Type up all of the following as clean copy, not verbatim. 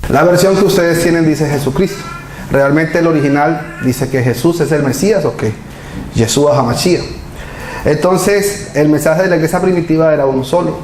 La versión que ustedes tienen dice Jesucristo. Realmente el original dice que Jesús es el Mesías o que Yeshua HaMashiach. Entonces, el mensaje de la iglesia primitiva era uno solo.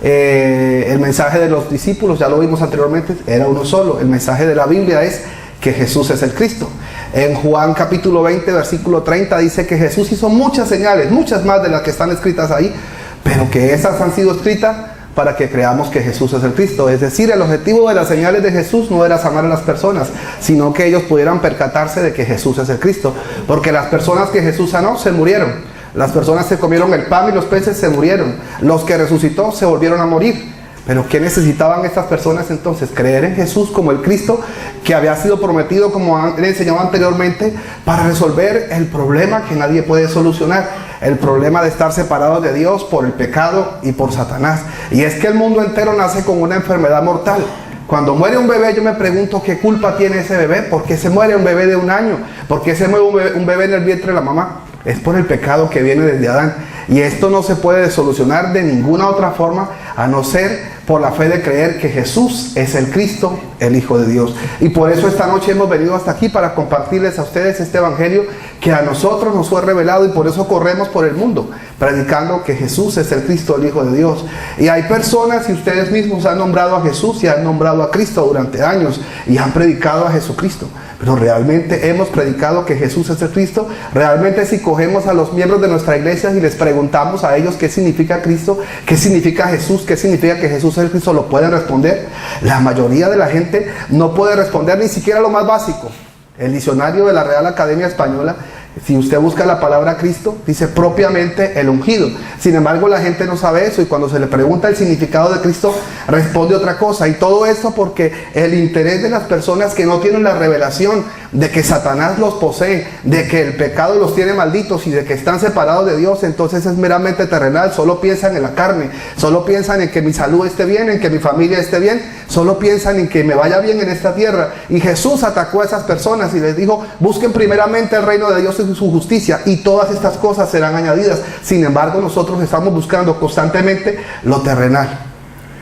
El mensaje de los discípulos, ya lo vimos anteriormente, era uno solo. El mensaje de la Biblia es que Jesús es el Cristo. En Juan capítulo 20, versículo 30 dice que Jesús hizo muchas señales, muchas más de las que están escritas ahí, pero que esas han sido escritas para que creamos que Jesús es el Cristo. Es decir, el objetivo de las señales de Jesús no era sanar a las personas, sino que ellos pudieran percatarse de que Jesús es el Cristo. Porque las personas que Jesús sanó se murieron. Las personas que comieron el pan y los peces se murieron. Los que resucitó se volvieron a morir. Pero ¿qué necesitaban estas personas entonces? Creer en Jesús como el Cristo que había sido prometido, como le enseñaba anteriormente, para resolver el problema que nadie puede solucionar. El problema de estar separados de Dios por el pecado y por Satanás. Y es que el mundo entero nace con una enfermedad mortal. Cuando muere un bebé, yo me pregunto qué culpa tiene ese bebé. ¿Por qué se muere un bebé de 1 año? ¿Por qué se muere un bebé en el vientre de la mamá? Es por el pecado que viene desde Adán. Y esto no se puede solucionar de ninguna otra forma a no ser por la fe de creer que Jesús es el Cristo, el Hijo de Dios. Y por eso esta noche hemos venido hasta aquí para compartirles a ustedes este evangelio que a nosotros nos fue revelado, y por eso corremos por el mundo predicando que Jesús es el Cristo, el Hijo de Dios. Y hay personas, y ustedes mismos han nombrado a Jesús y han nombrado a Cristo durante años y han predicado a Jesucristo. Pero realmente hemos predicado que Jesús es el Cristo. Realmente, si cogemos a los miembros de nuestra iglesia y les preguntamos a ellos qué significa Cristo, qué significa Jesús, qué significa que Jesús es el Cristo, ¿lo pueden responder? La mayoría de la gente no puede responder ni siquiera lo más básico. El diccionario de la Real Academia Española, si usted busca la palabra Cristo, dice propiamente el ungido. Sin embargo, la gente no sabe eso, y cuando se le pregunta el significado de Cristo, responde otra cosa. Y todo esto porque el interés de las personas que no tienen la revelación de que Satanás los posee, de que el pecado los tiene malditos y de que están separados de Dios, entonces es meramente terrenal. Solo piensan en la carne, solo piensan en que mi salud esté bien, en que mi familia esté bien, solo piensan en que me vaya bien en esta tierra. Y Jesús atacó a esas personas y les dijo: busquen primeramente el reino de Dios y su justicia, y todas estas cosas serán añadidas. Sin embargo, nosotros estamos buscando constantemente lo terrenal.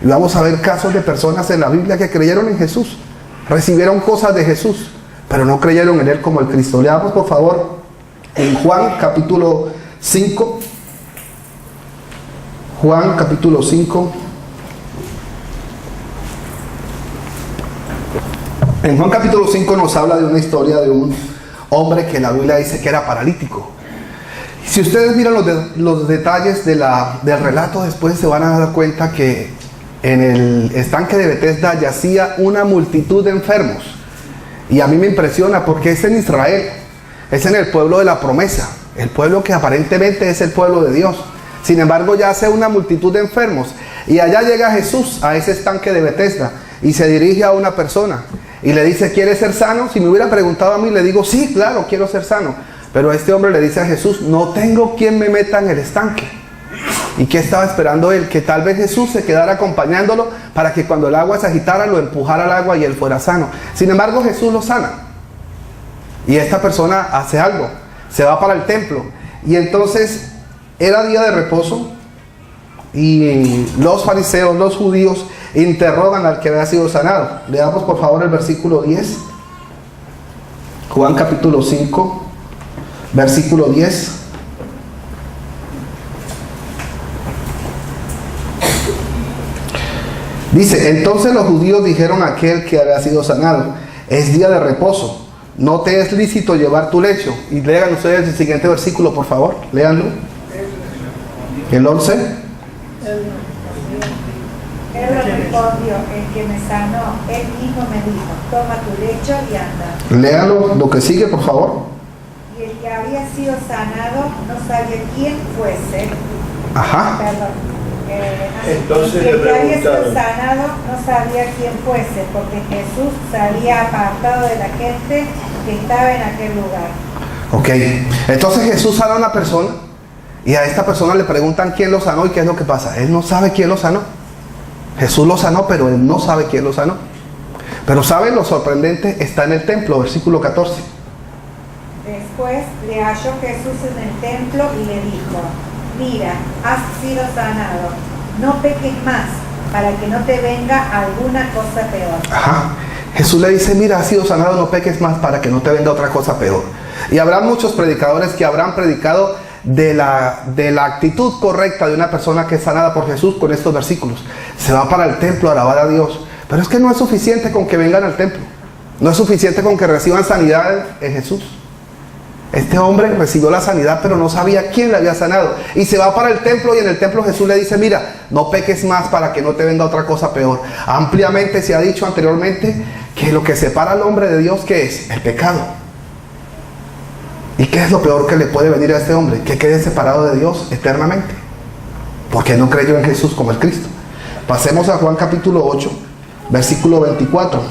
Y vamos a ver casos de personas en la Biblia que creyeron en Jesús, recibieron cosas de Jesús, pero no creyeron en Él como el Cristo. Leamos por favor en Juan capítulo 5. Juan capítulo 5. En Juan capítulo 5 nos habla de una historia de un hombre que la Biblia dice que era paralítico. Si ustedes miran los detalles del relato, después se van a dar cuenta que en el estanque de Betesda yacía una multitud de enfermos. Y a mí me impresiona porque es en Israel, es en el pueblo de la promesa, el pueblo que aparentemente es el pueblo de Dios. Sin embargo, yace una multitud de enfermos. Y allá llega Jesús a ese estanque de Betesda y se dirige a una persona y le dice: ¿quieres ser sano? Si me hubiera preguntado a mí, le digo: sí, claro, quiero ser sano. Pero este hombre le dice a Jesús: no tengo quien me meta en el estanque. ¿Y qué estaba esperando él? Que tal vez Jesús se quedara acompañándolo para que cuando el agua se agitara lo empujara al agua y él fuera sano. Sin embargo, Jesús lo sana. Y esta persona hace algo, se va para el templo. Y entonces era día de reposo y los fariseos, los judíos, interrogan al que había sido sanado. Leamos por favor el versículo 10. Juan capítulo 5, versículo 10. Dice: entonces los judíos dijeron a aquel que había sido sanado: es día de reposo, no te es lícito llevar tu lecho. Y lean ustedes el siguiente versículo, por favor, léanlo. El 11. Él respondió: el que me sanó, él mismo me dijo: toma tu lecho y anda. Léanlo, lo que sigue, por favor. Y el que había sido sanado no sabía quién fuese. Ajá. Perdón. Entonces el que le había sido preguntaron. sanado no sabía quién fuese, porque Jesús se había apartado de la gente que estaba en aquel lugar. Ok, entonces Jesús sana a una persona y a esta persona le preguntan quién lo sanó y qué es lo que pasa. Él no sabe quién lo sanó. Jesús lo sanó, pero él no sabe quién lo sanó. Pero ¿saben lo sorprendente? Está en el templo, versículo 14. Después le halló Jesús en el templo y le dijo: mira, has sido sanado, no peques más, para que no te venga alguna cosa peor. Ajá. Jesús le dice, mira, has sido sanado, no peques más para que no te venga otra cosa peor. Y habrá muchos predicadores que habrán predicado de la actitud correcta de una persona que es sanada por Jesús con estos versículos. Se va para el templo a alabar a Dios. Pero es que no es suficiente con que vengan al templo. No es suficiente con que reciban sanidad en Jesús. Este hombre recibió la sanidad, pero no sabía quién le había sanado. Y se va para el templo, y en el templo Jesús le dice, mira, no peques más para que no te venga otra cosa peor. Ampliamente se ha dicho anteriormente que lo que separa al hombre de Dios, ¿qué es? El pecado. ¿Y qué es lo peor que le puede venir a este hombre? Que quede separado de Dios eternamente, porque no creyó en Jesús como el Cristo. Pasemos a Juan capítulo 8, versículo 24.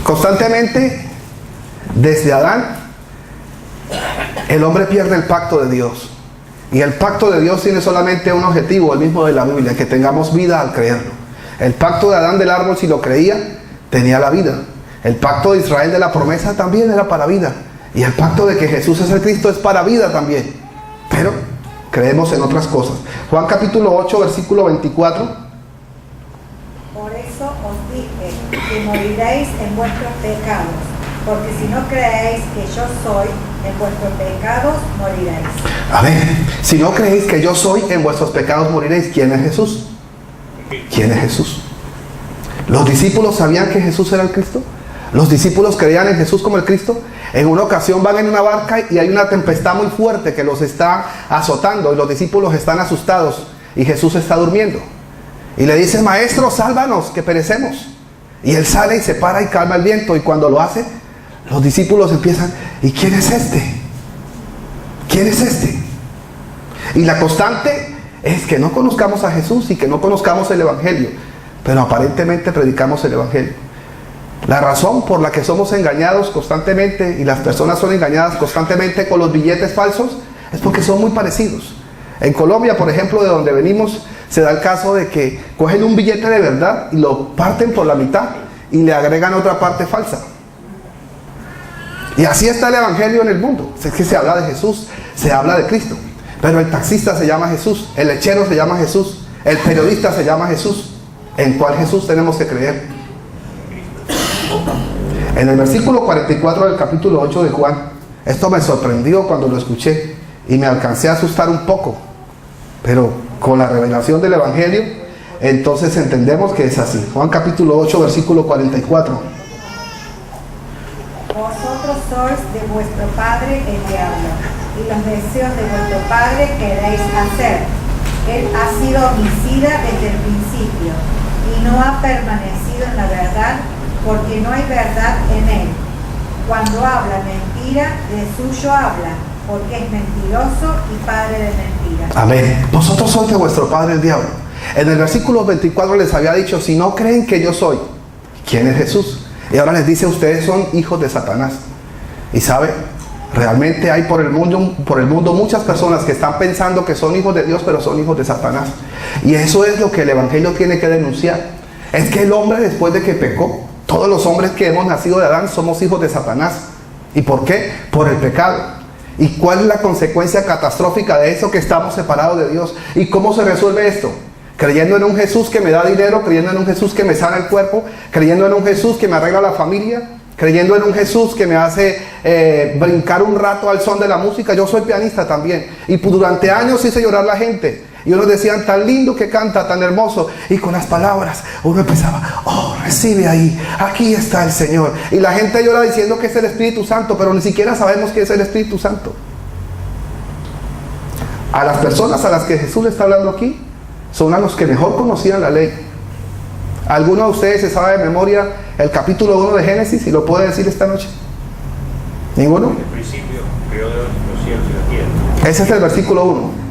Constantemente, desde Adán, el hombre pierde el pacto de Dios. Y el pacto de Dios tiene solamente un objetivo, el mismo de la Biblia, que tengamos vida al creerlo. El pacto de Adán del árbol, si lo creía, tenía la vida. El pacto de Israel de la promesa también era para vida. Y el pacto de que Jesús es el Cristo es para vida también. Pero creemos en otras cosas. Juan capítulo 8, versículo 24. Por eso os dije que moriréis en vuestros pecados, porque si no creéis que yo soy, en vuestros pecados moriréis. A ver, si no creéis que yo soy, en vuestros pecados moriréis. ¿Quién es Jesús? ¿Quién es Jesús? ¿Los discípulos sabían que Jesús era el Cristo? ¿Los discípulos creían en Jesús como el Cristo? En una ocasión van en una barca y hay una tempestad muy fuerte que los está azotando, y los discípulos están asustados y Jesús está durmiendo. Y le dicen, maestro, sálvanos, que perecemos. Y él sale y se para y calma el viento, y cuando lo hace, los discípulos empiezan, ¿y quién es este? ¿Quién es este? Y la constante es que no conozcamos a Jesús y que no conozcamos el Evangelio, pero aparentemente predicamos el Evangelio. La razón por la que somos engañados constantemente, y las personas son engañadas constantemente con los billetes falsos, es porque son muy parecidos. En Colombia, por ejemplo, de donde venimos, se da el caso de que cogen un billete de verdad y lo parten por la mitad y le agregan otra parte falsa. Y así está el Evangelio en el mundo. Es que se habla de Jesús, se habla de Cristo, pero el taxista se llama Jesús, el lechero se llama Jesús, el periodista se llama Jesús. ¿En cuál Jesús tenemos que creer? En el versículo 44 del capítulo 8 de Juan, esto me sorprendió cuando lo escuché y me alcancé a asustar un poco, pero con la revelación del Evangelio, entonces entendemos que es así. Juan capítulo 8, versículo 44. Vosotros sois de vuestro padre el diablo, y los deseos de vuestro padre queréis hacer. Él ha sido homicida desde el principio, y no ha permanecido en la verdad, porque no hay verdad en él. Cuando habla mentira, de suyo habla, porque es mentiroso y padre de mentiras. Amén. Vosotros sois de vuestro padre el diablo. En el versículo 24 les había dicho, si no creen que yo soy, ¿quién es Jesús? Y ahora les dice, ustedes son hijos de Satanás. Y sabe, realmente hay por el mundo muchas personas que están pensando que son hijos de Dios, pero son hijos de Satanás. Y eso es lo que el Evangelio tiene que denunciar. Es que el hombre, después de que pecó, todos los hombres que hemos nacido de Adán somos hijos de Satanás. ¿Y por qué? Por el pecado. ¿Y cuál es la consecuencia catastrófica de eso? Que estamos separados de Dios. ¿Y cómo se resuelve esto? Creyendo en un Jesús que me da dinero, creyendo en un Jesús que me sana el cuerpo, creyendo en un Jesús que me arregla la familia, creyendo en un Jesús que me hace brincar un rato al son de la música. Yo soy pianista también, y durante años hice llorar a la gente, y unos decían, tan lindo que canta, tan hermoso, y con las palabras uno empezaba, oh, recibe ahí, aquí está el Señor, y la gente llora diciendo que es el Espíritu Santo, pero ni siquiera sabemos qué es el Espíritu Santo. A las personas a las que Jesús le está hablando aquí son a los que mejor conocían la ley. ¿Alguno de ustedes se sabe de memoria el capítulo 1 de Génesis y lo puede decir esta noche? ¿Ninguno? En el principio creó Dios los cielos y la tierra. Ese es el versículo 1.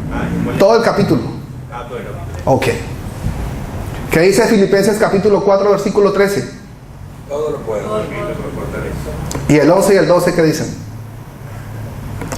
Todo el capítulo. Todo el capítulo. Ok. ¿Qué dice Filipenses capítulo 4, versículo 13? Todo lo puedo. Y el 11 y el 12, ¿qué dicen?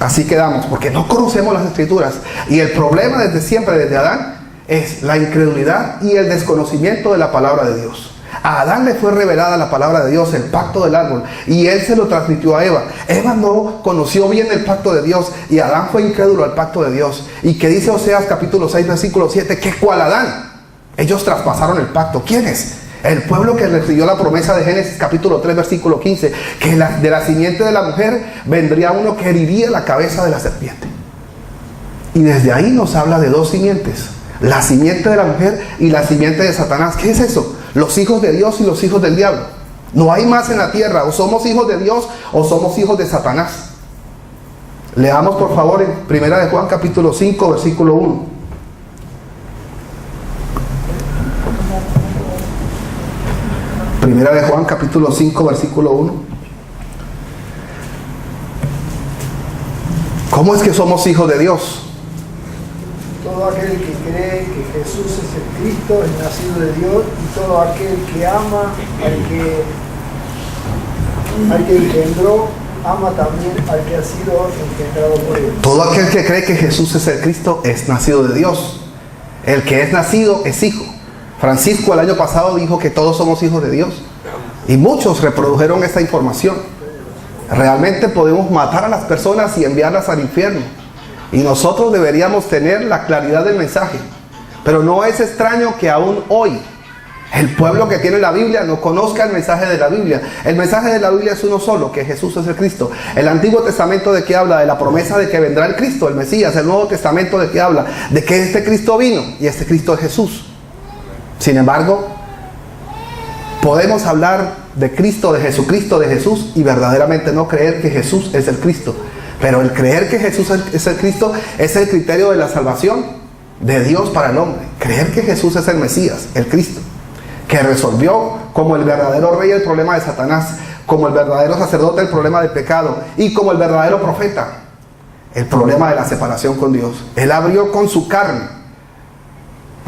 Así quedamos, porque no conocemos las Escrituras. Y el problema desde siempre, desde Adán, es la incredulidad y el desconocimiento de la palabra de Dios. A Adán le fue revelada la palabra de Dios, el pacto del árbol, y él se lo transmitió a Eva. Eva no conoció bien el pacto de Dios, y Adán fue incrédulo al pacto de Dios. Y que dice Oseas capítulo 6 versículo 7, que cual Adán, ellos traspasaron el pacto. ¿Quiénes? El pueblo que recibió la promesa de Génesis capítulo 3 versículo 15, que de la simiente de la mujer vendría uno que heriría la cabeza de la serpiente. Y desde ahí nos habla de dos simientes, la simiente de la mujer y la simiente de Satanás. ¿Qué es eso? Los hijos de Dios y los hijos del diablo. No hay más en la tierra, o somos hijos de Dios o somos hijos de Satanás. Leamos por favor en 1 de Juan capítulo 5 versículo 1. Primera de Juan capítulo 5 versículo 1. ¿Cómo es que somos hijos de Dios? Todo aquel que cree que Jesús es el Cristo es nacido de Dios, y todo aquel que ama al que engendró, ama también al que ha sido engendrado por él. Todo aquel que cree que Jesús es el Cristo es nacido de Dios. El que es nacido es hijo. Francisco el año pasado dijo que todos somos hijos de Dios. Y muchos reprodujeron esta información. Realmente podemos matar a las personas y enviarlas al infierno. Y nosotros deberíamos tener la claridad del mensaje. Pero no es extraño que aún hoy el pueblo que tiene la Biblia no conozca el mensaje de la Biblia. El mensaje de la Biblia es uno solo, que Jesús es el Cristo. El Antiguo Testamento de qué habla, de la promesa de que vendrá el Cristo, el Mesías. El Nuevo Testamento de qué habla, de que este Cristo vino y este Cristo es Jesús. Sin embargo, podemos hablar de Cristo, de Jesucristo, de Jesús y verdaderamente no creer que Jesús es el Cristo. Pero el creer que Jesús es el Cristo es el criterio de la salvación de Dios para el hombre. Creer que Jesús es el Mesías, el Cristo, que resolvió como el verdadero rey el problema de Satanás, como el verdadero sacerdote el problema del pecado y como el verdadero profeta el problema de la separación con Dios. Él abrió con su carne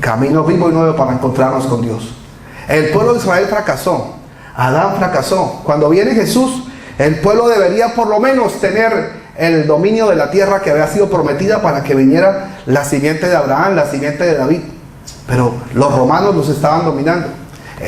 camino vivo y nuevo para encontrarnos con Dios. El pueblo de Israel fracasó, Adán fracasó. Cuando viene Jesús, el pueblo debería por lo menos tener el dominio de la tierra que había sido prometida para que viniera la simiente de Abraham, la simiente de David. Pero los romanos los estaban dominando.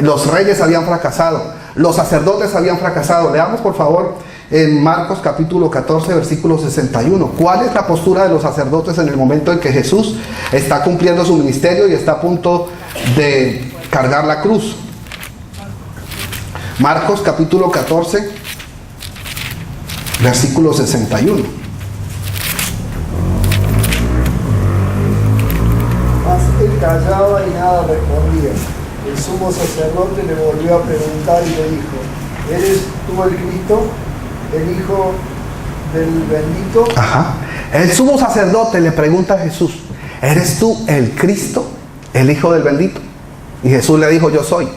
Los reyes habían fracasado, los sacerdotes habían fracasado. Leamos por favor en Marcos capítulo 14 versículo 61. ¿Cuál es la postura de los sacerdotes en el momento en que Jesús está cumpliendo su ministerio y está a punto de cargar la cruz? Marcos capítulo 14 versículo 61. Mas él callaba y nada respondía. El sumo sacerdote le volvió a preguntar y le dijo: ¿eres tú el Cristo, el Hijo del bendito? Ajá. El sumo sacerdote le pregunta a Jesús: ¿eres tú el Cristo, el Hijo del bendito? Y Jesús le dijo: yo soy.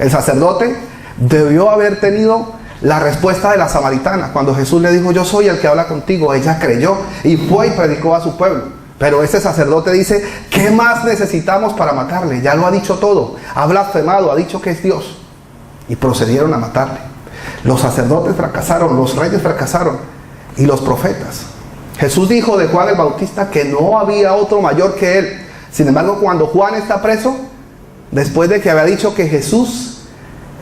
El sacerdote debió haber tenido la respuesta de la samaritana. Cuando Jesús le dijo: yo soy el que habla contigo, ella creyó y fue y predicó a su pueblo. Pero ese sacerdote dice: ¿qué más necesitamos para matarle? Ya lo ha dicho todo, ha blasfemado, ha dicho que es Dios. Y procedieron a matarle. Los sacerdotes fracasaron, los reyes fracasaron y los profetas. Jesús dijo de Juan el Bautista que no había otro mayor que él. Sin embargo, cuando Juan está preso, después de que había dicho que Jesús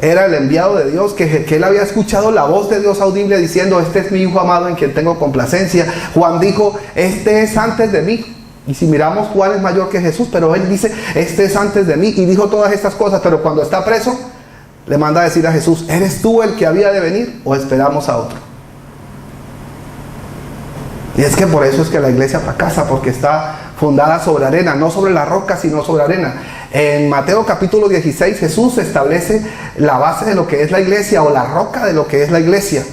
era el enviado de Dios, que él había escuchado la voz de Dios audible diciendo: este es mi Hijo amado en quien tengo complacencia, Juan dijo: este es antes de mí. Y si miramos, Juan es mayor que Jesús, pero él dice: este es antes de mí, y dijo todas estas cosas. Pero cuando está preso, le manda a decir a Jesús: ¿eres tú el que había de venir o esperamos a otro? Y es que por eso es que la iglesia fracasa, porque está fundada sobre arena, no sobre la roca, sino sobre arena. En Mateo capítulo 16 Jesús establece la base de lo que es la iglesia, o la roca de lo que es la iglesia.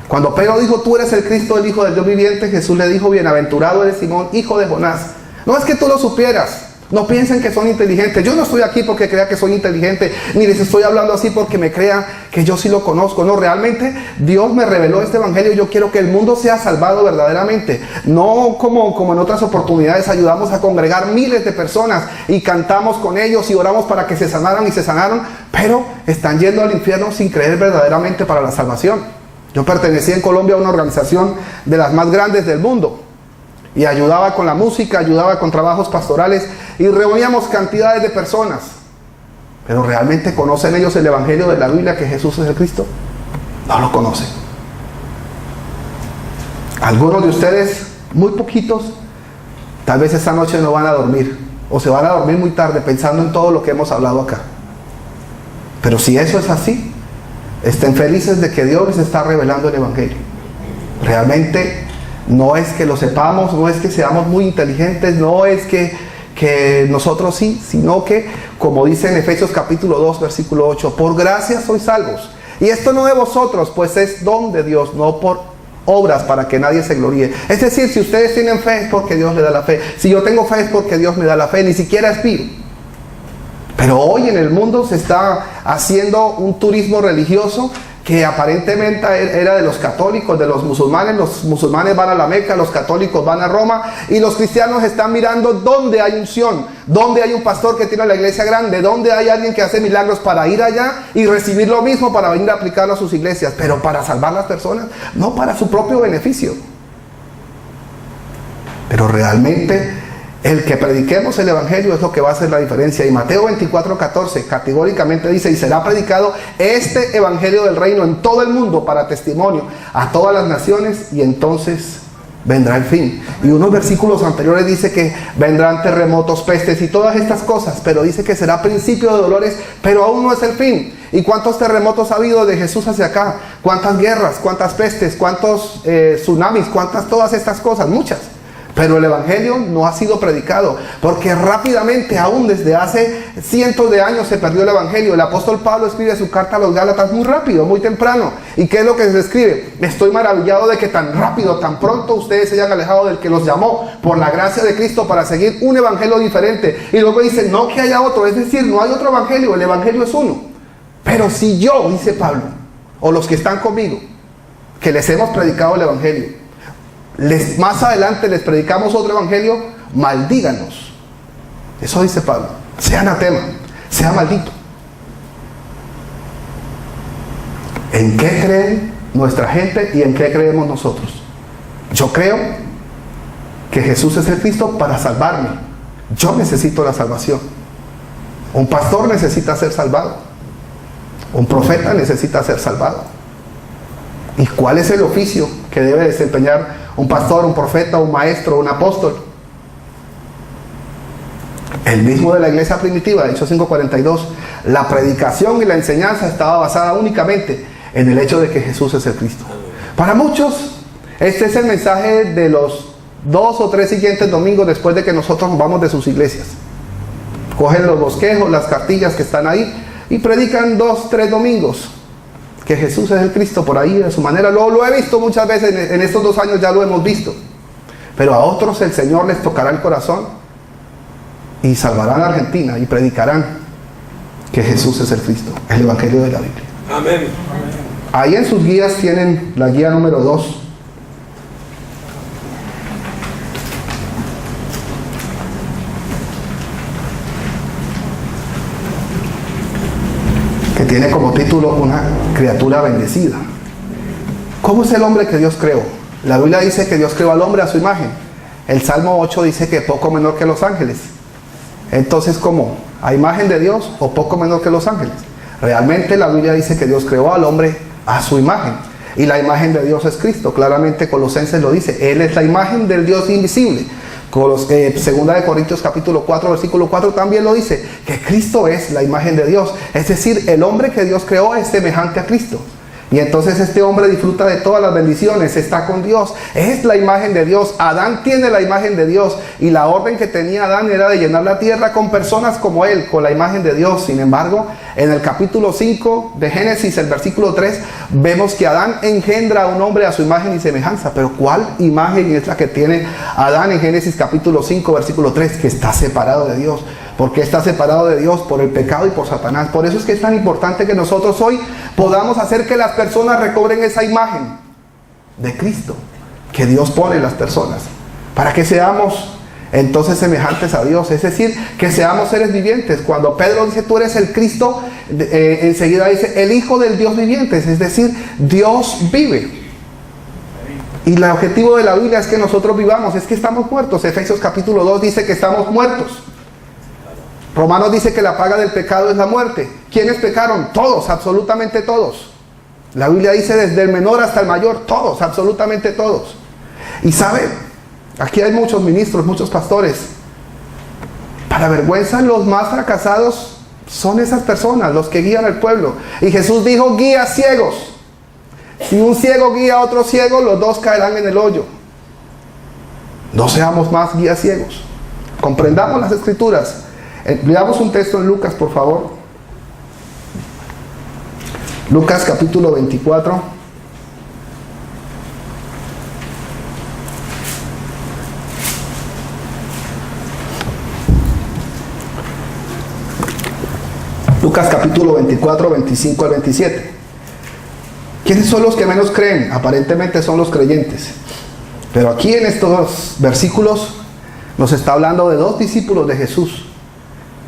Cuando Pedro dijo: tú eres el Cristo, el Hijo del Dios viviente, Jesús le dijo: bienaventurado eres Simón, hijo de Jonás. No es que tú lo supieras, no piensen que son inteligentes. Yo no estoy aquí porque crea que soy inteligente, ni les estoy hablando así porque me crean que yo sí lo conozco. No, realmente Dios me reveló este evangelio y yo quiero que el mundo sea salvado verdaderamente. No como en otras oportunidades ayudamos a congregar miles de personas y cantamos con ellos y oramos para que se sanaran y se sanaron, pero están yendo al infierno sin creer verdaderamente para la salvación. Yo pertenecía en Colombia a una organización de las más grandes del mundo y ayudaba con la música, ayudaba con trabajos pastorales y reuníamos cantidades de personas. Pero ¿realmente conocen ellos el evangelio de la Biblia, que Jesús es el Cristo? No lo conocen. Algunos de ustedes, muy poquitos, tal vez esta noche no van a dormir, o se van a dormir muy tarde pensando en todo lo que hemos hablado acá. Pero si eso es así, estén felices de que Dios les está revelando el Evangelio. Realmente no es que lo sepamos, no es que seamos muy inteligentes, no es que nosotros sí, sino que, como dice en Efesios capítulo 2, versículo 8, por gracia sois salvos. Y esto no de vosotros, pues es don de Dios, no por obras para que nadie se gloríe. Es decir, si ustedes tienen fe es porque Dios le da la fe. Si yo tengo fe es porque Dios me da la fe, ni siquiera aspiro. Pero hoy en el mundo se está haciendo un turismo religioso que aparentemente era de los católicos, de los musulmanes van a la Meca, los católicos van a Roma, y los cristianos están mirando dónde hay unción, dónde hay un pastor que tiene la iglesia grande, dónde hay alguien que hace milagros para ir allá y recibir lo mismo para venir a aplicarlo a sus iglesias, pero para salvar las personas, no para su propio beneficio. Pero realmente el que prediquemos el Evangelio es lo que va a hacer la diferencia. Y Mateo 24:14 categóricamente dice: y será predicado este Evangelio del reino en todo el mundo para testimonio a todas las naciones, y entonces vendrá el fin. Y unos versículos anteriores dice que vendrán terremotos, pestes y todas estas cosas, pero dice que será principio de dolores, pero aún no es el fin. ¿Y cuántos terremotos ha habido de Jesús hacia acá? ¿Cuántas guerras? ¿Cuántas pestes? ¿Cuántos tsunamis? ¿Cuántas todas estas cosas? Muchas. Pero el Evangelio no ha sido predicado, porque rápidamente, aún desde hace cientos de años, se perdió el Evangelio. El apóstol Pablo escribe su carta a los Gálatas muy rápido, muy temprano. ¿Y qué es lo que se escribe? Estoy maravillado de que tan rápido, tan pronto ustedes se hayan alejado del que los llamó por la gracia de Cristo para seguir un Evangelio diferente. Y luego dice, no que haya otro, es decir, no hay otro Evangelio, el Evangelio es uno. Pero si yo, dice Pablo, o los que están conmigo, que les hemos predicado el Evangelio, más adelante les predicamos otro evangelio, maldíganos. Eso dice Pablo. Sea anatema, sea maldito. ¿En qué cree nuestra gente y en qué creemos nosotros? Yo creo que Jesús es el Cristo para salvarme. Yo necesito la salvación. Un pastor necesita ser salvado. Un profeta necesita ser salvado. ¿Y cuál es el oficio que debe desempeñar un pastor, un profeta, un maestro, un apóstol? El mismo de la iglesia primitiva, Hechos 5:42. La predicación y la enseñanza estaba basada únicamente en el hecho de que Jesús es el Cristo. Para muchos, este es el mensaje de los 2 o 3 siguientes domingos después de que nosotros nos vamos de sus iglesias. Cogen los bosquejos, las cartillas que están ahí y predican 2, 3 domingos que Jesús es el Cristo por ahí de su manera. Lo he visto muchas veces, en estos 2 años ya lo hemos visto. Pero a otros el Señor les tocará el corazón y salvarán a Argentina y predicarán que Jesús es el Cristo, el Evangelio de la Biblia. Amén. Ahí en sus guías tienen la guía número 2. Que tiene como título una criatura bendecida. ¿Cómo es el hombre que Dios creó? La Biblia dice que Dios creó al hombre a su imagen. El Salmo 8 dice que poco menor que los ángeles. Entonces, ¿cómo? ¿A imagen de Dios o poco menor que los ángeles? Realmente la Biblia dice que Dios creó al hombre a su imagen. Y la imagen de Dios es Cristo. Claramente Colosenses lo dice. Él es la imagen del Dios invisible. Segunda de Corintios capítulo 4 versículo 4 también lo dice, que Cristo es la imagen de Dios. Es decir, el hombre que Dios creó es semejante a Cristo. Y entonces este hombre disfruta de todas las bendiciones, está con Dios, es la imagen de Dios. Adán tiene la imagen de Dios, y la orden que tenía Adán era de llenar la tierra con personas como él, con la imagen de Dios. Sin embargo, en el capítulo 5 de Génesis, el versículo 3, vemos que Adán engendra a un hombre a su imagen y semejanza. Pero ¿cuál imagen es la que tiene Adán en Génesis capítulo 5 versículo 3? Que está separado de Dios. Porque está separado de Dios por el pecado y por Satanás. Por eso es que es tan importante que nosotros hoy podamos hacer que las personas recobren esa imagen de Cristo que Dios pone en las personas, para que seamos entonces semejantes a Dios, es decir, que seamos seres vivientes. Cuando Pedro dice tú eres el Cristo, enseguida dice el Hijo del Dios viviente, es decir, Dios vive. Y el objetivo de la Biblia es que nosotros vivamos, es que estamos muertos. Efesios capítulo 2 dice que estamos muertos. Romanos dice que la paga del pecado es la muerte. ¿Quiénes pecaron? Todos, absolutamente todos. La Biblia dice desde el menor hasta el mayor, todos, absolutamente todos. Y saben, aquí hay muchos ministros, muchos pastores. Para vergüenza, los más fracasados son esas personas, los que guían al pueblo. Y Jesús dijo, guía ciegos. Si un ciego guía a otro ciego, los dos caerán en el hoyo. No seamos más guías ciegos. Comprendamos las escrituras. Leamos un texto en Lucas, por favor. Lucas capítulo 24. Lucas capítulo 24, 25 al 27. ¿Quiénes son los que menos creen? Aparentemente son los creyentes. Pero aquí en estos versículos nos está hablando de dos discípulos de Jesús,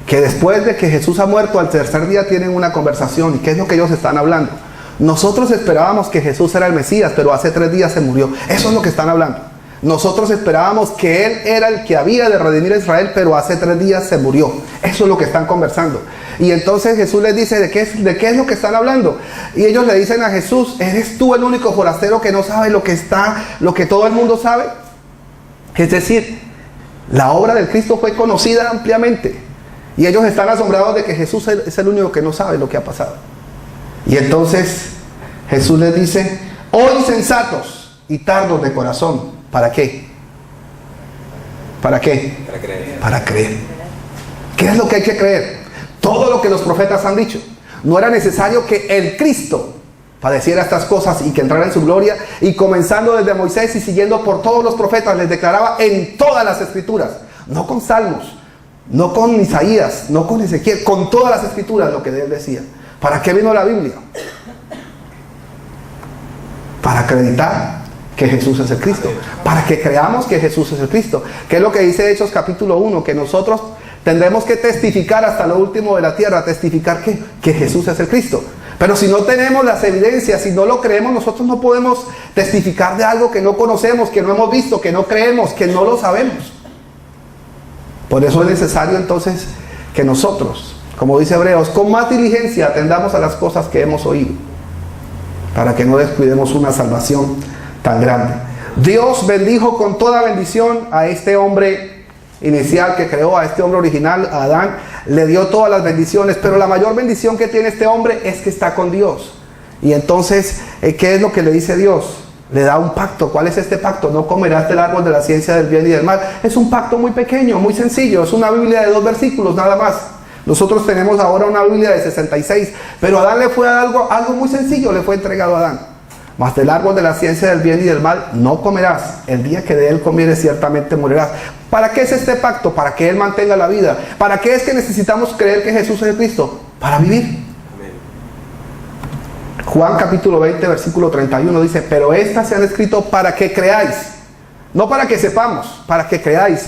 que después de que Jesús ha muerto al tercer día tienen una conversación. ¿Y qué es lo que ellos están hablando? Nosotros esperábamos que Jesús era el Mesías, pero hace 3 días se murió. Eso es lo que están hablando. Nosotros esperábamos que Él era el que había de redimir a Israel, pero hace 3 días se murió. Eso es lo que están conversando. Y entonces Jesús les dice, ¿de qué es lo que están hablando? Y ellos le dicen a Jesús, ¿eres tú el único forastero que no sabe lo que todo el mundo sabe? Es decir, la obra del Cristo fue conocida ampliamente. Y ellos están asombrados de que Jesús es el único que no sabe lo que ha pasado. Y entonces Jesús les dice, oh insensatos y tardos de corazón. ¿Para qué? ¿Para qué? Para creer. Para creer. ¿Qué es lo que hay que creer? Todo lo que los profetas han dicho. No era necesario que el Cristo padeciera estas cosas y que entrara en su gloria. Y comenzando desde Moisés y siguiendo por todos los profetas, les declaraba en todas las escrituras. No con Salmos, no con Isaías, no con Ezequiel, con todas las escrituras lo que él decía. ¿Para qué vino la Biblia? Para acreditar que Jesús es el Cristo, para que creamos que Jesús es el Cristo, que es lo que dice Hechos capítulo 1, que nosotros tendremos que testificar hasta lo último de la tierra, testificar que Jesús es el Cristo. Pero si no tenemos las evidencias, si no lo creemos, nosotros no podemos testificar de algo que no conocemos, que no hemos visto, que no creemos, que no lo sabemos. Por eso es necesario entonces que nosotros, como dice Hebreos, con más diligencia atendamos a las cosas que hemos oído, para que no descuidemos una salvación tan grande. Dios bendijo con toda bendición a este hombre inicial que creó, a este hombre original, a Adán. Le dio todas las bendiciones, pero la mayor bendición que tiene este hombre es que está con Dios. Y entonces, ¿qué es lo que le dice Dios? Le da un pacto. ¿Cuál es este pacto? No comerás del árbol de la ciencia del bien y del mal. Es un pacto muy pequeño, muy sencillo. Es una Biblia de 2 versículos nada más. Nosotros tenemos ahora una Biblia de 66, pero a Adán le fue algo muy sencillo, le fue entregado a Adán. Mas del árbol de la ciencia del bien y del mal no comerás. El día que de él comieres ciertamente morirás. ¿Para qué es este pacto? Para que él mantenga la vida. ¿Para qué es que necesitamos creer que Jesús es el Cristo? Para vivir. Amén. Juan capítulo 20 versículo 31 dice, pero estas se han escrito para que creáis. No para que sepamos, para que creáis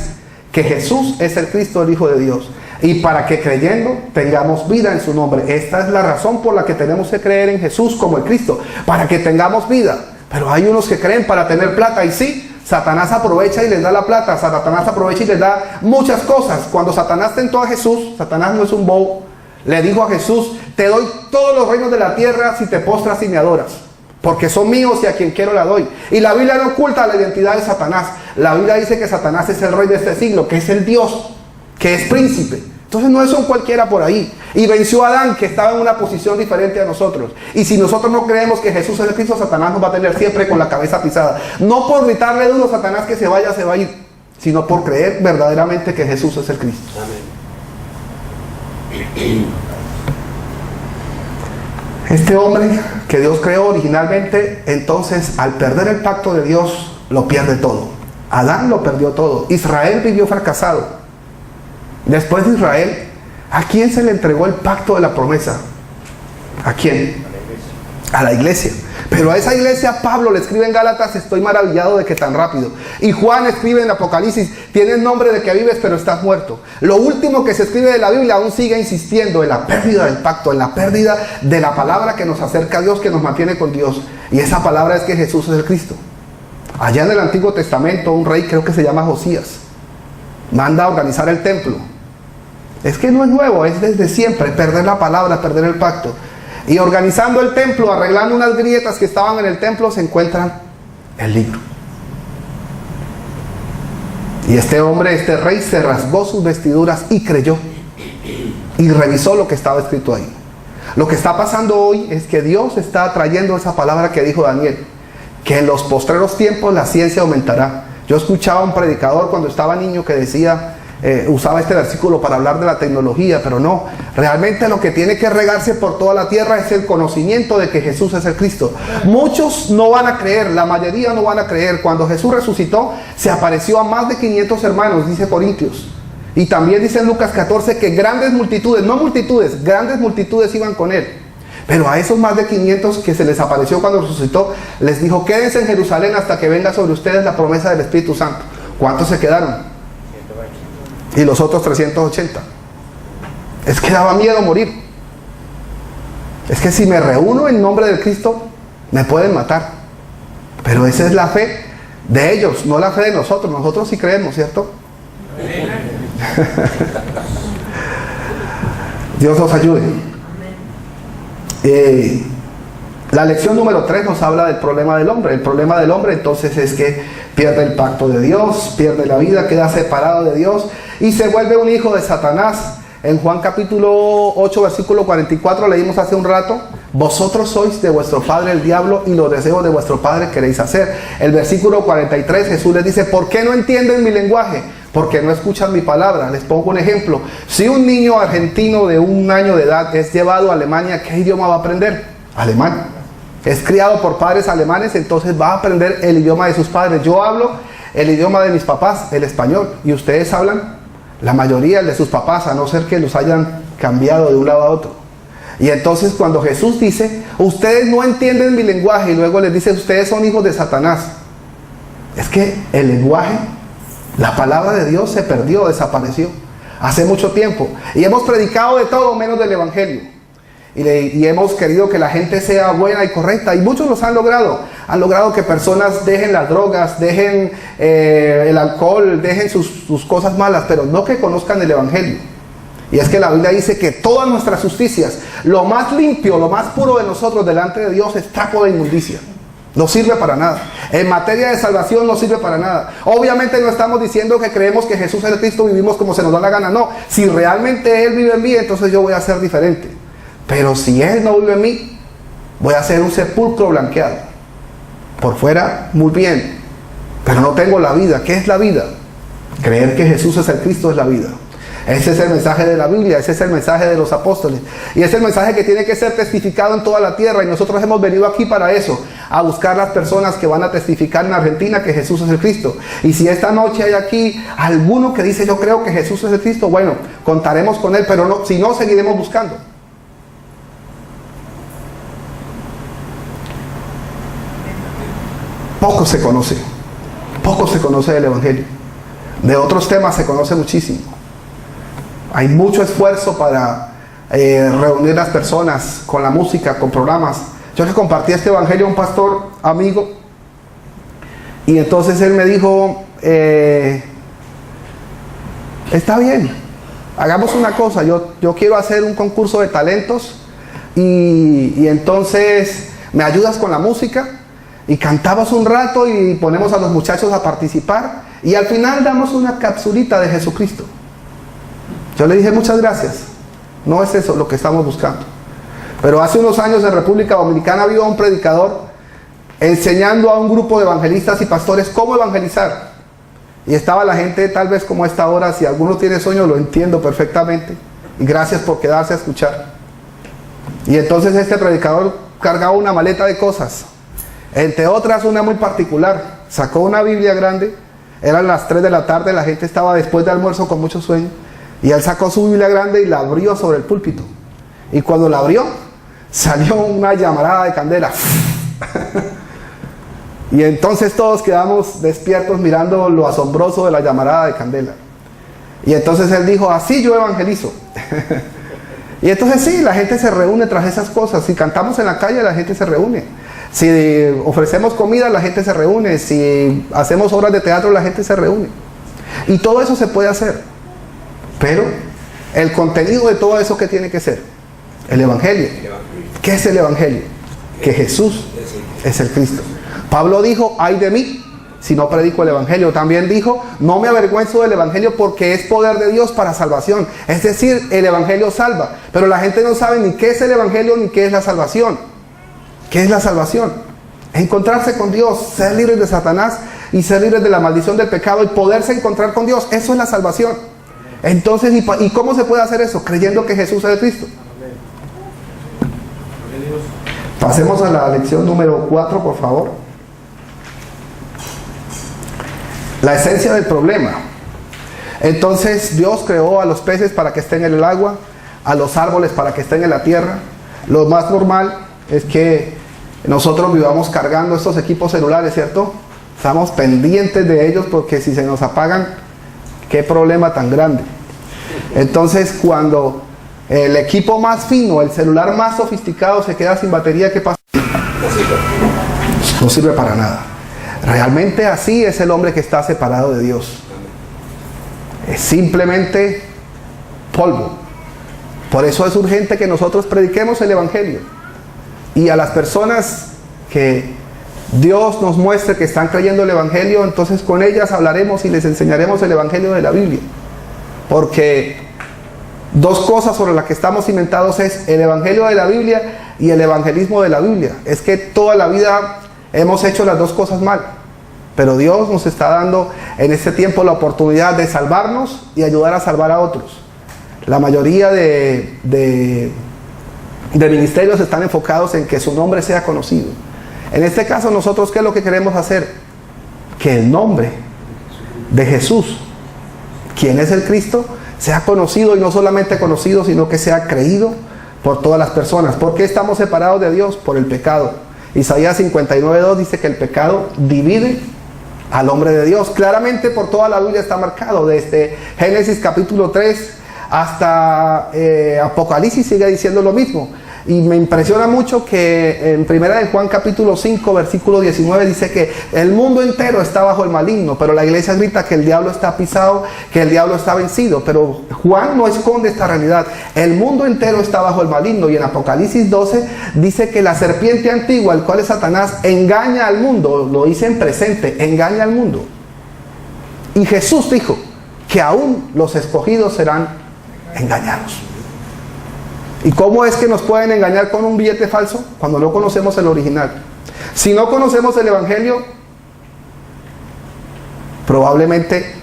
que Jesús es el Cristo, el Hijo de Dios. Y para que creyendo tengamos vida en su nombre. Esta es la razón por la que tenemos que creer en Jesús como el Cristo, para que tengamos vida. Pero hay unos que creen para tener plata, y sí, Satanás aprovecha y les da la plata, Satanás aprovecha y les da muchas cosas. Cuando Satanás tentó a Jesús, Satanás no es un bobo, le dijo a Jesús, te doy todos los reinos de la tierra si te postras y me adoras, porque son míos y a quien quiero la doy. Y la Biblia no oculta la identidad de Satanás. La Biblia dice que Satanás es el rey de este siglo, que es el Dios, que es príncipe. Entonces no es un cualquiera por ahí. Y venció a Adán, que estaba en una posición diferente a nosotros. Y si nosotros no creemos que Jesús es el Cristo, Satanás nos va a tener siempre con la cabeza pisada. No por gritarle duro a Satanás que se va a ir, sino por creer verdaderamente que Jesús es el Cristo. Amén. Este hombre que Dios creó originalmente, entonces al perder el pacto de Dios, lo pierde todo. Adán lo perdió todo. Israel vivió fracasado. Después de Israel, ¿a quién se le entregó el pacto de la promesa? ¿A quién? A la iglesia. Pero a esa iglesia Pablo le escribe en Gálatas, estoy maravillado de que tan rápido. Y Juan escribe en Apocalipsis, tienes nombre de que vives pero estás muerto. Lo último que se escribe de la Biblia aún sigue insistiendo en la pérdida del pacto, en la pérdida de la palabra que nos acerca a Dios, que nos mantiene con Dios. Y esa palabra es que Jesús es el Cristo. Allá en el Antiguo Testamento, un rey, creo que se llama Josías, manda a organizar el templo. Es que no es nuevo, es desde siempre, perder la palabra, perder el pacto. Y organizando el templo, arreglando unas grietas que estaban en el templo, se encuentran el libro. Y este hombre, este rey, se rasgó sus vestiduras y creyó. y revisó lo que estaba escrito ahí. Lo que está pasando hoy es que Dios está trayendo esa palabra que dijo Daniel, que en los postreros tiempos la ciencia aumentará. Yo escuchaba a un predicador cuando estaba niño que decía, usaba este versículo para hablar de la tecnología, pero no, realmente lo que tiene que regarse por toda la tierra es el conocimiento de que Jesús es el Cristo. Muchos no van a creer, la mayoría no van a creer. Cuando Jesús resucitó, se apareció a más de 500 hermanos, dice Corintios. Y también dice en Lucas 14 que grandes multitudes, no multitudes, grandes multitudes iban con él. Pero a esos más de 500 que se les apareció cuando resucitó, les dijo, quédense en Jerusalén hasta que venga sobre ustedes la promesa del Espíritu Santo. ¿Cuántos se quedaron? Y los otros 380. Es que daba miedo morir. Es que si me reúno en nombre del Cristo, me pueden matar. Pero esa es la fe de ellos, no la fe de nosotros. Nosotros sí creemos, ¿cierto? Dios nos ayude. La lección número 3 nos habla del problema del hombre. El problema del hombre entonces es que pierde el pacto de Dios, pierde la vida, queda separado de Dios y se vuelve un hijo de Satanás. En Juan capítulo 8 versículo 44 leímos hace un rato, vosotros sois de vuestro padre el diablo y los deseos de vuestro padre queréis hacer. El versículo 43 Jesús les dice, ¿por qué no entienden mi lenguaje? Porque no escuchan mi palabra. Les pongo un ejemplo. Si un niño argentino de 1 año de edad es llevado a Alemania, ¿qué idioma va a aprender? Alemán. Es criado por padres alemanes, entonces va a aprender el idioma de sus padres. Yo hablo el idioma de mis papás, el español, y ustedes hablan la mayoría el de sus papás, a no ser que los hayan cambiado de un lado a otro. Y entonces cuando Jesús dice, ustedes no entienden mi lenguaje, y luego les dice, ustedes son hijos de Satanás, es que el lenguaje, la palabra de Dios se perdió, desapareció hace mucho tiempo, y hemos predicado de todo menos del evangelio. Y hemos querido que la gente sea buena y correcta, y muchos los han logrado que personas dejen las drogas, dejen el alcohol, dejen sus cosas malas, pero no que conozcan el evangelio. Y es que la Biblia dice que todas nuestras justicias, lo más limpio, lo más puro de nosotros delante de Dios es trapo de inmundicia. No sirve para nada. En materia de salvación no sirve para nada. Obviamente no estamos diciendo que creemos que Jesús es el Cristo, vivimos como se nos da la gana. No, si realmente Él vive en mí, entonces yo voy a ser diferente. Pero si Él no vive en mí, voy a ser un sepulcro blanqueado. Por fuera, muy bien, pero no tengo la vida. ¿Qué es la vida? Creer que Jesús es el Cristo es la vida. Ese es el mensaje de la Biblia, ese es el mensaje de los apóstoles. Y es el mensaje que tiene que ser testificado en toda la tierra. Y nosotros hemos venido aquí para eso, a buscar las personas que van a testificar en Argentina que Jesús es el Cristo. Y si esta noche hay aquí alguno que dice, yo creo que Jesús es el Cristo, bueno, contaremos con él, pero no, si no, seguiremos buscando. Poco se conoce del evangelio. De otros temas se conoce muchísimo. Hay mucho esfuerzo para reunir las personas con la música, con programas. Yo le compartí este evangelio a un pastor amigo, y entonces él me dijo, está bien, hagamos una cosa, yo quiero hacer un concurso de talentos, y entonces me ayudas con la música, y cantamos un rato y ponemos a los muchachos a participar, y al final damos una capsulita de Jesucristo. Yo le dije, muchas gracias, no es eso lo que estamos buscando. Pero hace unos años en República Dominicana había un predicador enseñando a un grupo de evangelistas y pastores cómo evangelizar. Y estaba la gente tal vez como a esta hora, si alguno tiene sueño lo entiendo perfectamente. Y gracias por quedarse a escuchar. Y entonces este predicador cargaba una maleta de cosas. Entre otras una muy particular. Sacó una Biblia grande, eran las 3 de la tarde, la gente estaba después de almuerzo con mucho sueño. Y él sacó su Biblia grande y la abrió sobre el púlpito. Y cuando la abrió, salió una llamarada de candela. Y entonces todos quedamos despiertos mirando lo asombroso de la llamarada de candela. Y entonces él dijo, así yo evangelizo. Y entonces sí, la gente se reúne tras esas cosas. Si cantamos en la calle, la gente se reúne. Si ofrecemos comida, la gente se reúne. Si hacemos obras de teatro, la gente se reúne. Y todo eso se puede hacer. Pero el contenido de todo eso, ¿qué tiene que ser? El evangelio. ¿Qué es el evangelio? Que Jesús es el Cristo. Pablo dijo, ay de mí si no predico el evangelio. También dijo, no me avergüenzo del evangelio porque es poder de Dios para salvación. Es decir, el evangelio salva, pero la gente no sabe ni qué es el evangelio ni qué es la salvación. ¿Qué es la salvación? Encontrarse con Dios, ser libres de Satanás y ser libres de la maldición del pecado y poderse encontrar con Dios. Eso es la salvación. Entonces, ¿y cómo se puede hacer eso? Creyendo que Jesús es el Cristo. Pasemos a la lección número 4, por favor. La esencia del problema. Entonces, Dios creó a los peces para que estén en el agua, a los árboles para que estén en la tierra. Lo más normal es que nosotros vivamos cargando estos equipos celulares, ¿cierto? Estamos pendientes de ellos porque si se nos apagan, qué problema tan grande. Entonces, cuando el equipo más fino, el celular más sofisticado se queda sin batería, ¿qué pasa? No sirve para nada. Realmente así es el hombre que está separado de Dios. Es simplemente polvo. Por eso es urgente que nosotros prediquemos el evangelio. Y a las personas que Dios nos muestre que están creyendo el evangelio, entonces con ellas hablaremos y les enseñaremos el evangelio de la Biblia. Porque dos cosas sobre las que estamos cimentados es el evangelio de la Biblia y el evangelismo de la Biblia. Es que toda la vida hemos hecho las dos cosas mal, pero Dios nos está dando en este tiempo la oportunidad de salvarnos y ayudar a salvar a otros. La mayoría de ministerios están enfocados en que su nombre sea conocido. En este caso, nosotros, ¿qué es lo que queremos hacer? Que el nombre de Jesús, quien es el Cristo, sea conocido, y no solamente conocido, sino que sea creído por todas las personas. ¿Por qué estamos separados de Dios? Por el pecado. Isaías 59:2 dice que el pecado divide al hombre de Dios. Claramente por toda la Biblia está marcado, desde Génesis capítulo 3 hasta Apocalipsis sigue diciendo lo mismo. Y me impresiona mucho que en primera de Juan capítulo 5 versículo 19 dice que el mundo entero está bajo el maligno, pero la iglesia grita que el diablo está pisado, que el diablo está vencido. Pero Juan no esconde esta realidad. El mundo entero está bajo el maligno, y en Apocalipsis 12 dice que la serpiente antigua, el cual es Satanás, engaña al mundo. Lo dice en presente, engaña al mundo. Y Jesús dijo que aún los escogidos serán engañados. ¿Y cómo es que nos pueden engañar con un billete falso? Cuando no conocemos el original. Si no conocemos el evangelio, probablemente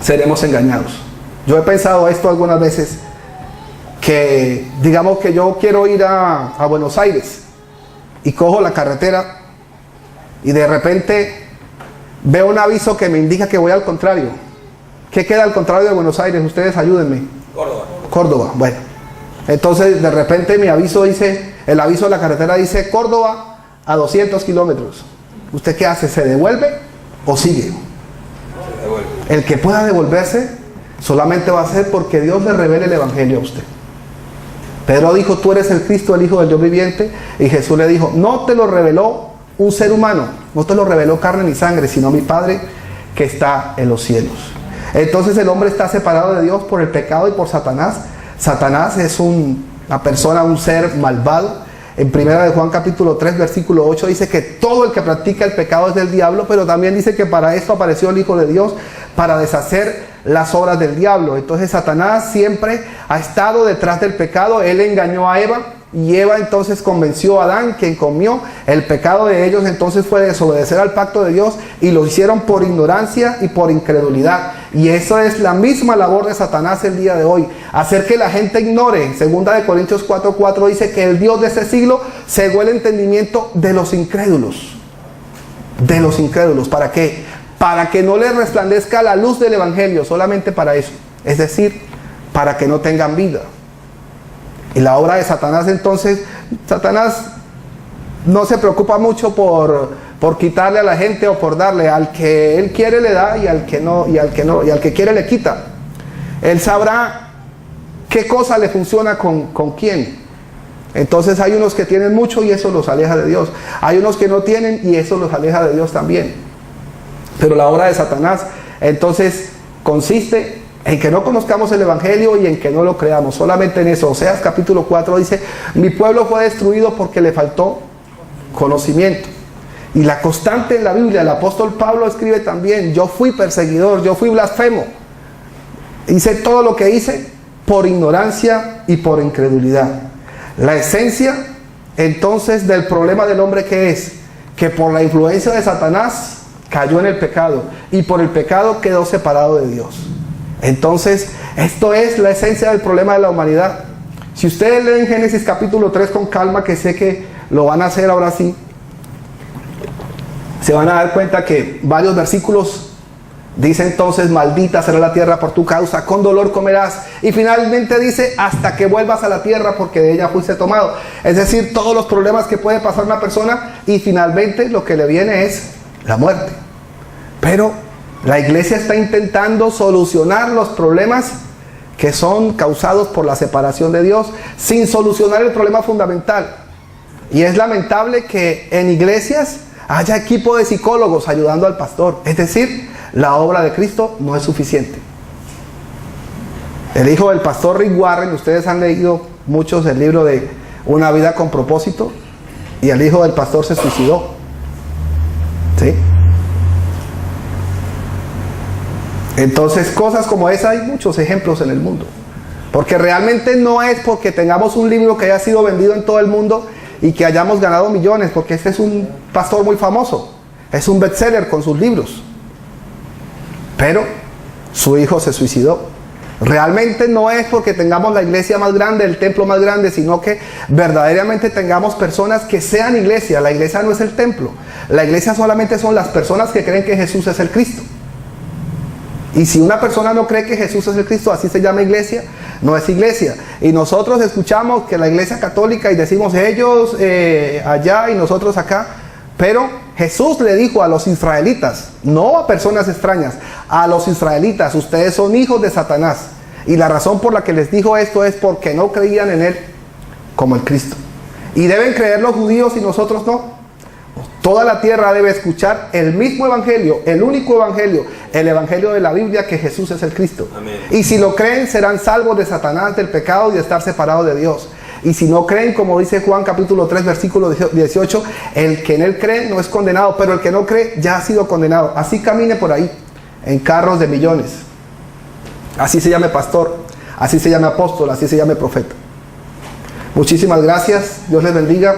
seremos engañados. Yo he pensado esto algunas veces, que digamos que yo quiero ir a Buenos Aires y cojo la carretera y de repente veo un aviso que me indica que voy al contrario. ¿Qué queda al contrario de Buenos Aires? Ustedes ayúdenme. Córdoba, bueno. Entonces de repente mi aviso dice, el aviso de la carretera dice Córdoba a 200 kilómetros. ¿Usted qué hace? ¿Se devuelve o sigue? Se devuelve. El que pueda devolverse solamente va a ser porque Dios le revele el evangelio a usted. Pedro dijo, tú eres el Cristo, el Hijo del Dios viviente. Y Jesús le dijo, no te lo reveló un ser humano, no te lo reveló carne ni sangre, sino mi Padre que está en los cielos. Entonces el hombre está separado de Dios por el pecado y por Satanás. Satanás es una persona, un ser malvado. En primera de Juan capítulo 3 versículo 8 dice que todo el que practica el pecado es del diablo, pero también dice que para esto apareció el Hijo de Dios, para deshacer las obras del diablo. Entonces Satanás siempre ha estado detrás del pecado. Él engañó a Eva, y Eva entonces convenció a Adán, quien comió. El pecado de ellos entonces fue desobedecer al pacto de Dios, y lo hicieron por ignorancia y por incredulidad. Y eso es la misma labor de Satanás el día de hoy, hacer que la gente ignore. Segunda de Corintios 4:4 dice que el Dios de este siglo cegó el entendimiento de los incrédulos. De los incrédulos. ¿Para qué? Para que no les resplandezca la luz del evangelio, solamente para eso. Es decir, para que no tengan vida. Y la obra de Satanás entonces, Satanás no se preocupa mucho por quitarle a la gente o por darle. Al que él quiere le da, y al que no, y al que quiere le quita. Él sabrá qué cosa le funciona con quién. Entonces hay unos que tienen mucho y eso los aleja de Dios. Hay unos que no tienen y eso los aleja de Dios también. Pero la obra de Satanás entonces consiste en que no conozcamos el evangelio y en que no lo creamos. Solamente en eso. Oseas capítulo 4 dice, mi pueblo fue destruido porque le faltó conocimiento. Y la constante en la Biblia, el apóstol Pablo escribe también: yo fui perseguidor, yo fui blasfemo. Hice todo lo que hice por ignorancia y por incredulidad. La esencia entonces del problema del hombre, que es que por la influencia de Satanás cayó en el pecado, y por el pecado quedó separado de Dios. Entonces, esto es la esencia del problema de la humanidad. Si ustedes leen Génesis capítulo 3 con calma, que sé que lo van a hacer ahora sí, se van a dar cuenta que varios versículos dice entonces: maldita será la tierra por tu causa, con dolor comerás. Y finalmente dice: hasta que vuelvas a la tierra, porque de ella fuiste tomado. Es decir, todos los problemas que puede pasar una persona, y finalmente lo que le viene es la muerte. Pero la iglesia está intentando solucionar los problemas que son causados por la separación de Dios, sin solucionar el problema fundamental. Y es lamentable que en iglesias haya equipo de psicólogos ayudando al pastor. Es decir, la obra de Cristo no es suficiente. El hijo del pastor Rick Warren, ustedes han leído muchos el libro de Una vida con propósito, y el hijo del pastor se suicidó. ¿Sí? Entonces, cosas como esa hay muchos ejemplos en el mundo. Porque realmente no es porque tengamos un libro que haya sido vendido en todo el mundo y que hayamos ganado millones, porque este es un pastor muy famoso, es un bestseller con sus libros, pero su hijo se suicidó. Realmente no es porque tengamos la iglesia más grande, el templo más grande, sino que verdaderamente tengamos personas que sean iglesia. La iglesia no es el templo, la iglesia solamente son las personas que creen que Jesús es el Cristo. Y si una persona no cree que Jesús es el Cristo, así se llama iglesia, no es iglesia. Y nosotros escuchamos que la iglesia católica y decimos ellos allá y nosotros acá, pero Jesús le dijo a los israelitas, no a personas extrañas, a los israelitas: ustedes son hijos de Satanás. Y la razón por la que les dijo esto es porque no creían en Él como el Cristo. Y deben creer los judíos y nosotros no. Toda la tierra debe escuchar el mismo evangelio, el único evangelio, el evangelio de la Biblia, que Jesús es el Cristo. Amén. Y si lo creen, serán salvos de Satanás, del pecado y de estar separados de Dios. Y si no creen, como dice Juan capítulo 3 versículo 18, el que en Él cree no es condenado, pero el que no cree ya ha sido condenado. Así camine por ahí, en carros de millones. Así se llame pastor, así se llame apóstol, así se llame profeta. Muchísimas gracias, Dios les bendiga.